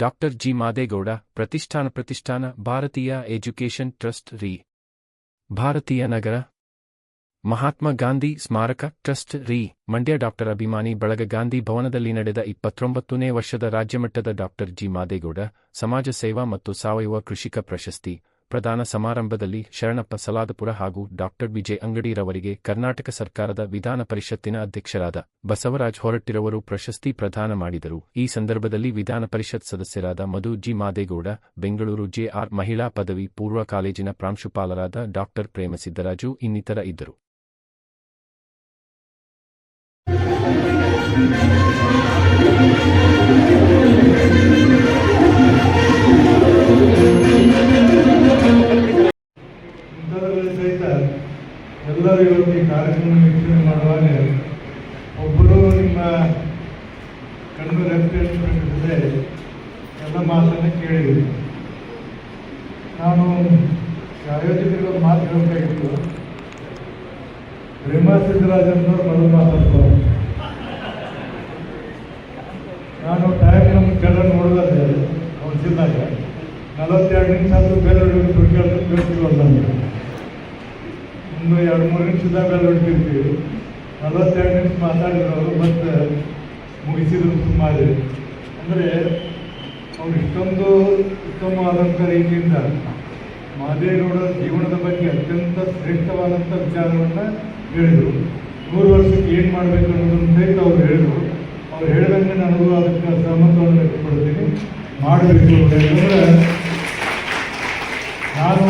Doctor G Madegowda ಪ್ರತಿಷ್ಠಾನ ಭಾರತೀಯ education trust ರೀ. ಭಾರತೀಯ ನಗರ ಮಹಾತ್ಮ ಗಾಂಧಿ ಸ್ಮಾರಕ ಟ್ರಸ್ಟ್ ರೀ. ಮಂಡ್ಯ ಡಾಕ್ಟರ್ ಅಭಿಮಾನಿ ಬಳಗ ಗಾಂಧಿ ಭವನದಲ್ಲಿ ನಡೆದ 29ನೇ ವರ್ಷದ ರಾಜ್ಯಮಟ್ಟದ ಡಾಕ್ಟರ್ ಜಿ ಮಾದೇಗೌಡ ಸಮಾಜ ಸೇವಾ ಮತ್ತು ಸಾವಯವ ಕೃಷಿಕ ಪ್ರಶಸ್ತಿ ಪ್ರದಾನ ಸಮಾರಂಭದಲ್ಲಿ ಶರಣಪ್ಪ ಸಲಾದಪುರ ಹಾಗೂ ಡಾಕ್ಟರ್ ವಿಜಯ್ ಅಂಗಡಿರವರಿಗೆ ಕರ್ನಾಟಕ ಸರ್ಕಾರದ ವಿಧಾನ ಪರಿಷತ್ತಿನ ಅಧ್ಯಕ್ಷರಾದ ಬಸವರಾಜ ಹೊರಟ್ಟಿರವರು ಪ್ರಶಸ್ತಿ ಪ್ರದಾನ ಮಾಡಿದರು. ಈ ಸಂದರ್ಭದಲ್ಲಿ ವಿಧಾನ ಪರಿಷತ್ ಸದಸ್ಯರಾದ ಮಧು ಜಿ ಮಾದೇಗೌಡ, ಬೆಂಗಳೂರು ಜೆಆರ್ ಮಹಿಳಾ ಪದವಿ ಪೂರ್ವ ಕಾಲೇಜಿನ ಪ್ರಾಂಶುಪಾಲರಾದ ಡಾಕ್ಟರ್ ಪ್ರೇಮಸಿದ್ದರಾಜು ಇನ್ನಿತರ ಇದ್ದರು. ಎಲ್ಲರೂ ಇವತ್ತು ಈ ಕಾರ್ಯಕ್ರಮ ವೀಕ್ಷಣೆ ಮಾಡುವಾಗ ಒಬ್ಬರು ನಿಮ್ಮ ಕಣ್ಣು ರೆಪ್ಪೆ ಎಲ್ಲ ಮಾತನ್ನು ಕೇಳಿದ್ವಿ. ನಾನು ಆಯೋಜಕರಿಗೆ ಒಂದು ಮಾತು ಹೇಳಬೇಕಾಗಿತ್ತು. ಪ್ರೇಮಸಿದ್ದರಾಜನವರು ಮೊದಲು ಮಾತಾಡ್ತಾರೆ. ನಾನು ಟೈಮ್ ನಮ್ಮ ಕೆಲ ನೋಡಿದೆ ಕೌನ್ಸಿಲ್ದಾಗ 42 ನಿಮಿಷ ಆದರೂ ಬೇರೆ ಕೇಳ್ತಿಲ್ವಲ್ಲ. ಒಂದು 2-3 ನಿಮಿಷದಾಗ ಹೊಡ್ತಿರ್ತೀವಿ. 42 ನಿಮಿಷ ಮಾತಾಡಿದವರು ಮತ್ತು ಮುಗಿಸಿದ್ರು ಸುಮಾರು. ಅಂದರೆ ಅವ್ರು ಇಷ್ಟೊಂದು ಉತ್ತಮವಾದಂಥ ರೀತಿಯಿಂದ ಮಾದೇಗೌಡರ ಜೀವನದ ಬಗ್ಗೆ ಅತ್ಯಂತ ಶ್ರೇಷ್ಠವಾದಂಥ ವಿಚಾರವನ್ನು ಹೇಳಿದರು. 100 ವರ್ಷಕ್ಕೆ ಏನು ಮಾಡಬೇಕು ಅನ್ನೋದನ್ನು ಸಹಿತ ಅವ್ರು ಹೇಳಿದರು. ಅವ್ರು ಹೇಳಿದಂಗೆ ನನಗೂ ಅದಕ್ಕೆ ಸಹಮತವನ್ನು ವ್ಯಕ್ತಪಡ್ತೀನಿ. ಮಾಡಬೇಕು. ಯಾಕಂದರೆ ನಾನು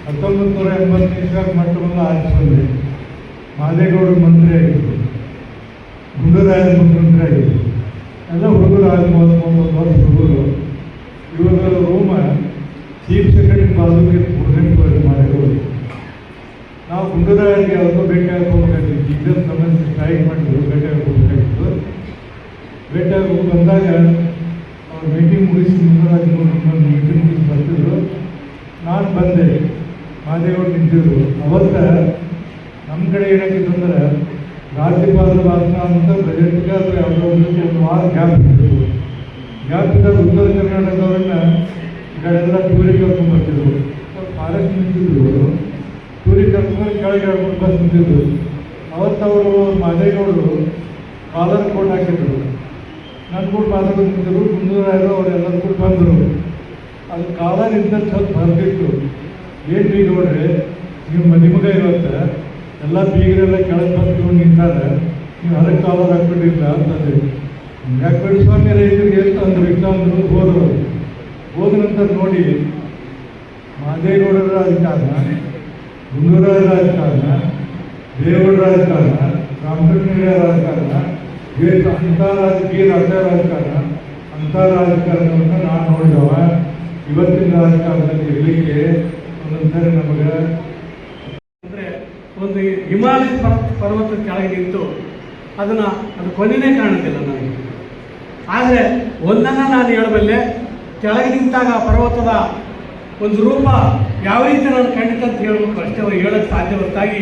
1980ನೇ ಇಸ್ವಿಯಾಗ ಮೊಟ್ಟಮೊದಲು ಆರಿಸಿಕೊಂಡೆ. ಮಾದೇಗೌಡರು ಮಂತ್ರಿ ಆಗಿದ್ದರು, ಗುಂಡೂರಾಯ ಮುಖ್ಯಮಂತ್ರಿ ಆಗಿದ್ದರು. ಎಲ್ಲ ಹುಡುಗರು 33 ವರ್ಷ ಹುಡುಗರು. ಇವಾಗ ರೂಮ ಚೀಫ್ ಸೆಕ್ರೆಟರಿ ಬಾಜುಗೆ ಪೂರ್ಣೇಶ್ವರಿ ಮಾದೇಗೌಡರು. ನಾವು ಗುಂಡೂರಾಯರಿಗೆ ಯಾವುದೋ ಭೇಟಿಯಾಗಿ ಹೋಗ್ಬೇಕಾಗಿತ್ತು. ಜೀಸಸ್ ಸಮಸ್ಯೆ ಸ್ಟ್ರೈಕ್ ಮಾಡಿದ್ರು, ಭೇಟಿಯಾಗಿ ಹೋಗ್ಬೇಕಾಗಿತ್ತು. ಭೇಟಿಯಾಗಿ ಹೋಗಿ ಬಂದಾಗ ಅವ್ರು ಮೀಟಿಂಗ್ ಮುಗಿಸಿ ಗುಂಡೂರಾಯ ಮೀಟಿಂಗ್ ಮುಗಿಸಿ ಬರ್ತಿದ್ರು. ನಾನು ಬಂದೆ, ಮಾದೇಗೌಡ ನಿಂತಿದ್ರು. ಅವತ್ತ ನಮ್ಮ ಕಡೆ ಏನಾಗಿತ್ತು ಅಂದರೆ ರಾಜ್ಯಪಾಲರ ಭಾಷಣ ಅಂತ ಬಜೆಟ್ಗೆ ಅಥವಾ ಯಾವುದೋ ಒಂದು ವಾರ ಗ್ಯಾಪ್ ಇಟ್ಟಿದ್ರು. ಗ್ಯಾಪ್ ಇದ್ದಾಗ ಉತ್ತರ ಕರ್ನಾಟಕದವ್ರನ್ನ ಈ ಕಡೆಲ್ಲ ಟೂರಿಗೆ ಕರ್ಕೊಂಡ್ಬರ್ತಿದ್ರು. ಫಾರೆಸ್ಟ್ ನಿಂತಿದ್ರು, ಟೂರಿಗೆ ಕರ್ಕೊಂಡು ಕೆಳಗೆ 2-3 ಬಸ್ ನಿಂತಿದ್ರು. ಅವತ್ತವರು ಮಾದೇಗೌಡರು ಕಾಲರ್ ಕೋಟ್ ಹಾಕಿದ್ರು. ನನ್ನ ಕೂಡ ಮಾತಾಡೋದು ನಿಂತಿದ್ರು. ಮುಂದೂರಾಯರು ಅವರೆಲ್ಲರೂ ಕೂಡ ಬಂದರು. ಅದು ಕಾಲರ್ ಇದ್ದಲ್ಲಿ ಸ್ವಲ್ಪ ಬರೆದಿತ್ತು. ಏನು ಬೀಗೌಡ್ರೆ, ನೀವು ನಿಮಗೆ ಇವತ್ತು ಎಲ್ಲ ಬೀಗರೆಲ್ಲ ಕೆಳಗೆ ಬಂದು ನಿಂತಾರೆ, ನೀವು ಅದಕ್ಕೆ ಕಾಲರ್ ಹಾಕ್ಬಿಟ್ಟಿಲ್ಲ ಅಂತಂದ್ರೆ, ಯಾಕೆ ಸ್ವಾಮಿ ರೈತರಿಗೆ ಎಷ್ಟು ಅಂದರು ಇಷ್ಟ ಅಂದರು. ಹೋದರು. ಹೋದ ನಂತರ ನೋಡಿ ಮಾದೇಗೌಡರ ರಾಜಕಾರಣ, ಗುಂಡೂರಾಯ ರಾಜಕಾರಣ, ದೇವೇಗೌಡರ ರಾಜಕಾರಣ, ರಾಮಕೃಷ್ಣ ರಾಜಕಾರಣ, ಅಂಥ ರಾಜಕಾರಣ ಅಂಥ ರಾಜಕಾರಣವನ್ನು ನಾನು ನೋಡಿದವ. ಇವತ್ತಿನ ರಾಜಕಾರಣದಲ್ಲಿ ಇರಲಿಕ್ಕೆ ಒಂದೊಂದ್ಸರಿ ನಮಗೆ ಅಂದರೆ ಒಂದು ಹಿಮಾಲಯ ಪರ್ವತದ ಕೆಳಗೆ ನಿಂತು ಅದು ಕೊನೆಯೇ ಕಾಣುತ್ತಿಲ್ಲ ನನಗೆ. ಆದರೆ ಒಂದನ್ನು ನಾನು ಹೇಳಬಲ್ಲೆ, ಕೆಳಗೆ ನಿಂತಾಗ ಪರ್ವತದ ಒಂದು ರೂಪ ಯಾವ ರೀತಿ ನಾನು ಖಂಡಿತ ಅಂತ ಹೇಳಬೇಕು ಅಷ್ಟೇ ಅವ್ರು ಹೇಳೋಕ್ಕೆ ಸಾಧ್ಯ. ಹೊರತಾಗಿ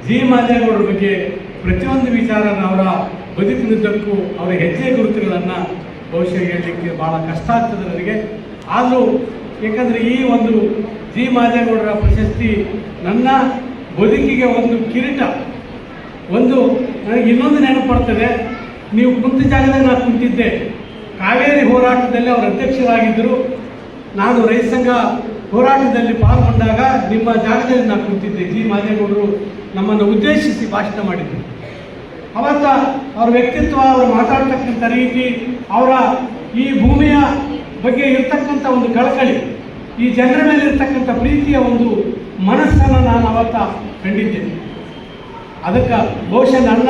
ಜಿ ಮಾದೇಗೌಡರ ಬಗ್ಗೆ ಪ್ರತಿಯೊಂದು ವಿಚಾರನ ಅವರ ಬದುಕಿನುದ್ದಕ್ಕೂ ಅವರ ಹೆಜ್ಜೆ ಗುರುತುಗಳನ್ನು ಬಹುಶಃ ಹೇಳಲಿಕ್ಕೆ ಭಾಳ ಕಷ್ಟ ಆಗ್ತದೆ ನನಗೆ. ಆದರೂ ಏಕೆಂದರೆ ಈ ಒಂದು ಜಿ ಮಾದೇಗೌಡರ ಪ್ರಶಸ್ತಿ ನನ್ನ ಬದುಕಿಗೆ ಒಂದು ಕಿರೀಟ. ನನಗೆ ಇನ್ನೊಂದು ನೆನಪು ಬರ್ತದೆ. ನೀವು ಕುಂತ ಜಾಗದಲ್ಲಿ ನಾನು ಕುಂತಿದ್ದೆ. ಕಾವೇರಿ ಹೋರಾಟದಲ್ಲಿ ಅವರು ಅಧ್ಯಕ್ಷರಾಗಿದ್ದರು. ನಾನು ರೈತ ಸಂಘ ಹೋರಾಟದಲ್ಲಿ ಪಾಲ್ಗೊಂಡಾಗ ನಿಮ್ಮ ಜಾಗದಲ್ಲಿ ನಾನು ಕುಂತಿದ್ದೆ. ಜಿ ಮಾದೇಗೌಡರು ನಮ್ಮನ್ನು ಉದ್ದೇಶಿಸಿ ಭಾಷಣ ಮಾಡಿದರು. ಅವತ್ತ ಅವರ ವ್ಯಕ್ತಿತ್ವ, ಅವರು ಮಾತಾಡ್ತಕ್ಕಂಥ ರೀತಿ, ಅವರ ಈ ಭೂಮಿಯ ಬಗ್ಗೆ ಇರ್ತಕ್ಕಂಥ ಒಂದು ಕಳಕಳಿ, ಈ ಜನರ ಮೇಲೆ ಇರ್ತಕ್ಕಂಥ ಪ್ರೀತಿಯ ಒಂದು ಮನಸ್ಸನ್ನು ನಾನು ಅವತ್ತ ಕಂಡಿದ್ದೇನೆ. ಅದಕ್ಕೆ ಬಹುಶಃ ನನ್ನ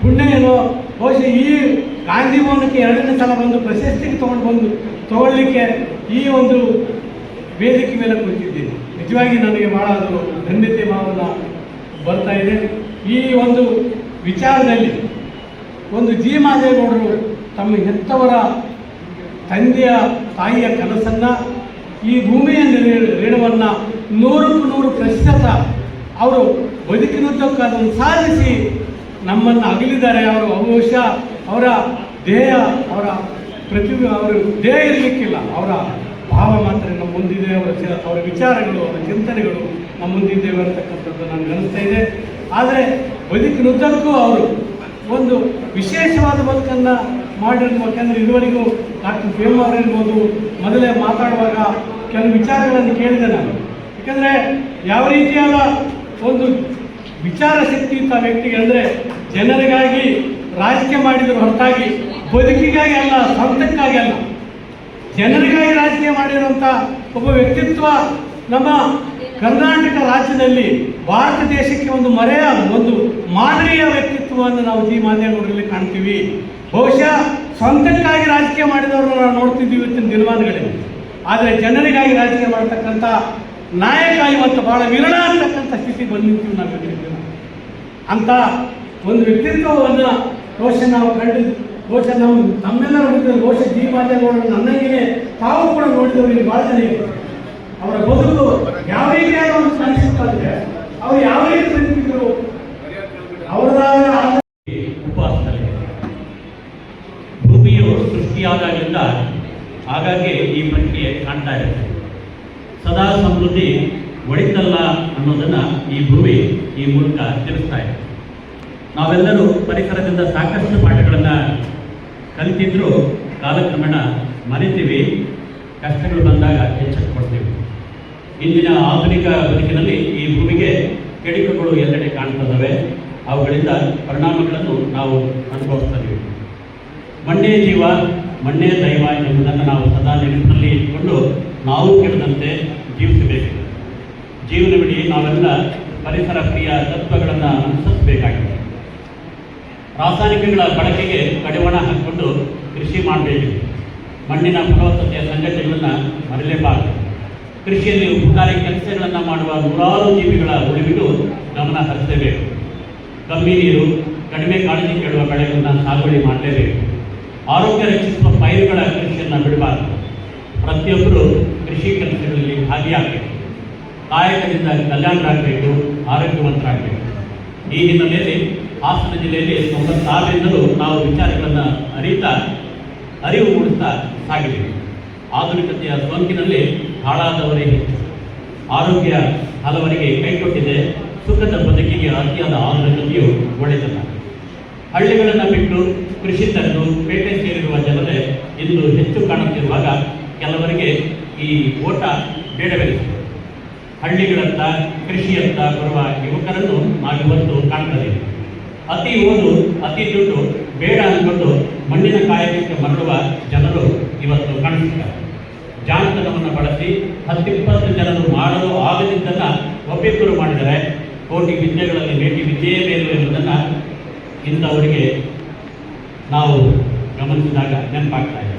ಪುಣ್ಯ ಏನೋ, ಬಹುಶಃ ಈ ಗಾಂಧಿ ಭವನಕ್ಕೆ 2ನೇ ಸಲ ಬಂದು ಪ್ರಶಸ್ತಿಗೆ ತಗೊಳ್ಳಿಕ್ಕೆ ಈ ಒಂದು ವೇದಿಕೆ ಮೇಲೆ ಕುಳಿತಿದ್ದೀನಿ. ನಿಜವಾಗಿ ನನಗೆ ಭಾಳ ಅದು ಧನ್ಯತೆ ಭಾವನ ಬರ್ತಾ ಇದೆ. ಈ ಒಂದು ವಿಚಾರದಲ್ಲಿ ಒಂದು ಜಿ ಮಾದೇಗೌಡರು ತಮ್ಮ ಹೆತ್ತವರ ತಂದೆಯ ತಾಯಿಯ ಕನಸನ್ನು, ಈ ಭೂಮಿಯ ಋಣವನ್ನು 100% ಅವರು ಬದುಕಿನುದ್ದಕ್ಕೂ ಅದನ್ನು ಸಾಧಿಸಿ ನಮ್ಮನ್ನು ಅಗಲಿದ್ದಾರೆ. ಅವರು ಬಹುಶಃ ಅವರ ದೇಹ, ಅವರ ಅವರು ದೇಹ ಇರಲಿಕ್ಕಿಲ್ಲ, ಅವರ ಭಾವ ಮಾತ್ರ ನಮ್ಮ ಮುಂದಿದೆ, ಅವರ ವಿಚಾರಗಳು, ಅವರ ಚಿಂತನೆಗಳು ನಮ್ಮ ಮುಂದಿದ್ದೇವೆ ಅಂತಕ್ಕಂಥದ್ದು ನನಗೆ ಅನಿಸ್ತಾ ಇದೆ. ಆದರೆ ಬದುಕಿನುದ್ದಕ್ಕೂ ಅವರು ಒಂದು ವಿಶೇಷವಾದ ಬದುಕನ್ನು ಮಾಡಿರ್ಬೇಕಂದ್ರೆ ಇದುವರೆಗೂ ಡಾಕ್ಟರ್ ಭೀಮ್ ಅವರಿರ್ಬೋದು, ಮೊದಲೇ ಮಾತಾಡುವಾಗ ಕೆಲವು ವಿಚಾರಗಳನ್ನು ಕೇಳಿದೆ ನಾನು. ಯಾಕಂದರೆ ಯಾವ ರೀತಿಯಾದ ಒಂದು ವಿಚಾರ ಶಕ್ತಿ ಇತ್ತ ವ್ಯಕ್ತಿಗೆ ಅಂದರೆ ಜನರಿಗಾಗಿ ರಾಜಕೀಯ ಮಾಡಿದ್ರು ಹೊರತಾಗಿ ಬದುಕಿಗಾಗಿ ಅಲ್ಲ, ಸ್ವಂತಕ್ಕಾಗಿ ಅಲ್ಲ, ಜನರಿಗಾಗಿ ರಾಜಕೀಯ ಮಾಡಿರುವಂಥ ಒಬ್ಬ ವ್ಯಕ್ತಿತ್ವ ನಮ್ಮ ಕರ್ನಾಟಕ ರಾಜ್ಯದಲ್ಲಿ ಭಾರತ ದೇಶಕ್ಕೆ ಒಂದು ಒಂದು ಮಾದರಿಯ ವ್ಯಕ್ತಿತ್ವವನ್ನು ನಾವು ಜಿ ಮಾದೇಗೌಡರಲ್ಲಿ ಕಾಣ್ತೀವಿ. ಬಹುಶಃ ಸ್ವಂತಕ್ಕಾಗಿ ರಾಜಕೀಯ ಮಾಡಿದವ್ರನ್ನ ನಾವು ನೋಡ್ತಿದ್ದೀವಿ ಇವತ್ತಿನ ದಿನಮಾನಗಳಲ್ಲಿ. ಆದರೆ ಜನರಿಗಾಗಿ ರಾಜಕೀಯ ಮಾಡ್ತಕ್ಕಂಥ ನಾಯಕ ಇವತ್ತು ಭಾಳ ವಿರಳ ಅಂತಕ್ಕಂಥ ಸ್ಥಿತಿ ಬಂದಿರ್ತೀವಿ ನಾವು ಇವತ್ತಿನ. ಅಂತ ಒಂದು ವ್ಯಕ್ತಿತ್ವವನ್ನು ಬಹುಶಃ ನಾವು ಬಹುಶಃ ನಾವು ನಮ್ಮೆಲ್ಲರ ಮುಂದೆ ಬಹುಶಃ ಜಿ ಮಾದೇಗೌಡರು ನನ್ನಂಗೆಯೇ ತಾವು ಕೂಡ ನೋಡಿದವರಿಗೆ ಭಾಳ ಜನ ಇದೆ. ಅವರ ಬದುಕು ಯಾವ ರೀತಿಯಾದ ಒಂದು ಕಾಣಿಸುತ್ತದೆ, ಅವರು ಯಾವ ರೀತಿ ಬದುಕಿದ್ರು ಅವರದಾದ ಉಪವಾಸದಲ್ಲಿ ಭೂಮಿಯು ಸೃಷ್ಟಿಯಾದಾಗಲಿಂದ ಆಗಾಗ್ಗೆ ಈ ಪ್ರಕ್ರಿಯೆ ಕಾಣ್ತಾ ಇರುತ್ತೆ. ಸದಾ ಸಮೃದ್ಧಿ ಒಳಿತಲ್ಲ ಅನ್ನೋದನ್ನು ಈ ಭೂಮಿ ಈ ಮೂಲಕ ತಿಳಿಸ್ತಾ ಇದೆ. ನಾವೆಲ್ಲರೂ ಪರಿಸರದಿಂದ ಸಾಕಷ್ಟು ಪಾಠಗಳನ್ನು ಕಲಿತಿದ್ರೂ ಕಾಲಕ್ರಮೇಣ ಮರಿತೀವಿ, ಕಷ್ಟಗಳು ಬಂದಾಗ ಎಚ್ಚೆತ್ತುಕೊಳ್ತೀವಿ. ಇಂದಿನ ಆಧುನಿಕ ಬದುಕಿನಲ್ಲಿ ಈ ಭೂಮಿಗೆ ಕೆಡುಕುಗಳು ಎಲ್ಲೆಡೆ ಕಾಣ್ತದವೆ. ಅವುಗಳಿಂದ ಪರಿಣಾಮಗಳನ್ನು ನಾವು ಅನುಭವಿಸ್ತಾ ಇದ್ದೀವಿ. ಮಣ್ಣೇ ಜೀವ, ಮಣ್ಣೇ ದೈವ ಎಂಬುದನ್ನು ನಾವು ಸದಾ ನೆನಪಿನಲ್ಲಿ ಇಟ್ಟುಕೊಂಡು ನಾವು ಕೆಡದಂತೆ ಜೀವಿಸಬೇಕು. ಜೀವನವಿಡೀ ನಾವೆಲ್ಲ ಪರಿಸರ ಪ್ರಿಯ ತತ್ವಗಳನ್ನು ಅನುಸರಿಸಬೇಕಾಗಿದೆ. ರಾಸಾಯನಿಕಗಳ ಬಳಕೆಗೆ ಕಡಿವಾಣ ಹಾಕಿಕೊಂಡು ಕೃಷಿ ಮಾಡಬೇಕಿದೆ. ಮಣ್ಣಿನ ಫಲವತ್ತತೆಯ ಸಂಗತಿಗಳನ್ನು ಮರೆಯಲೇಬಾರದು. ಕೃಷಿಯಲ್ಲಿ ಉಪಕಾರಿ ಕೆಲಸಗಳನ್ನು ಮಾಡುವ ನೂರಾರು ಜೀವಿಗಳ ಉಳಿವಿಗೂ ಗಮನ ಹರಿಸಲೇಬೇಕು. ಕಮ್ಮಿ ನೀರು, ಕಡಿಮೆ ಕಾಳಜಿ ಕೇಳುವ ಬೆಳೆಗಳನ್ನು ಸಾಗುವಳಿ ಮಾಡಲೇಬೇಕು. ಆರೋಗ್ಯ ರಕ್ಷಿಸುವ ಪೈರುಗಳ ಕೃಷಿಯನ್ನು ಬಿಡಬಾರದು. ಪ್ರತಿಯೊಬ್ಬರು ಕೃಷಿ ಕೆಲಸಗಳಲ್ಲಿ ಭಾಗಿಯಾಗಬೇಕು. ಕಾಯಕದಿಂದ ಕಲ್ಯಾಣರಾಗಬೇಕು, ಆರೋಗ್ಯವಂತರಾಗಬೇಕು. ಈ ಹಿನ್ನೆಲೆಯಲ್ಲಿ ಹಾಸನ ಜಿಲ್ಲೆಯಲ್ಲಿ 96ರಿಂದಲೂ ನಾವು ವಿಚಾರಗಳನ್ನು ಅರಿವು ಮೂಡಿಸ್ತಾ ಸಾಗಿದ್ದೀವಿ. ಆಧುನಿಕತೆಯ ಸೋಂಕಿನಲ್ಲಿ ಹಾಳಾದವರೇ ಹೆಚ್ಚು. ಆರೋಗ್ಯ ಹಲವರಿಗೆ ಕೈಕೊಟ್ಟಿದೆ. ಸುಖದ ಬದುಕಿಗೆ ಅತಿಯಾದ ಆಧುನಿಕತೆಯು ಒಳ್ಳೆಯದಲ್ಲ. ಹಳ್ಳಿಗಳನ್ನು ಬಿಟ್ಟು ಕೃಷಿ ತಂದು ಪೇಟೆ ಸೇರಿರುವ ಜನರೇ ಇಂದು ಹೆಚ್ಚು ಕಾಣುತ್ತಿರುವಾಗ ಕೆಲವರಿಗೆ ಈ ಓಟ ಬೇಡವೆನಿಸಿದೆ. ಹಳ್ಳಿಗಳತ್ತ, ಕೃಷಿಯತ್ತ ಬರುವ ಯುವಕರನ್ನು ನಾವಿವತ್ತು ಕಾಣ್ತದೆ. ಅತಿ ಓದು, ಅತಿ ದುಡ್ಡು ಬೇಡ ಅಂದ್ಕೊಂಡು ಮಣ್ಣಿನ ಕಾಯಕಕ್ಕೆ ಮರಳುವ ಜನರು ಇವತ್ತು ಕಾಣಿಸುತ್ತಾರೆ. ಜಾಣತನವನ್ನು ಬಳಸಿ 10-20 ಜನರು ಮಾಡಲು ಆಗದಿದ್ದನ್ನು ಒಬ್ಬಿಬ್ಬರು ಮಾಡಿದರೆ ಕೋಟಿ ವಿದ್ಯೆಗಳಲ್ಲಿ ಮೇಟಿ ವಿದ್ಯೆಯೇ ಮೇಲು ಎಂಬುದನ್ನು ಇಂಥವರಿಗೆ ನಾವು ಗಮನಿಸಿದಾಗ ನೆನಪಾಗ್ತಾ ಇದೆ.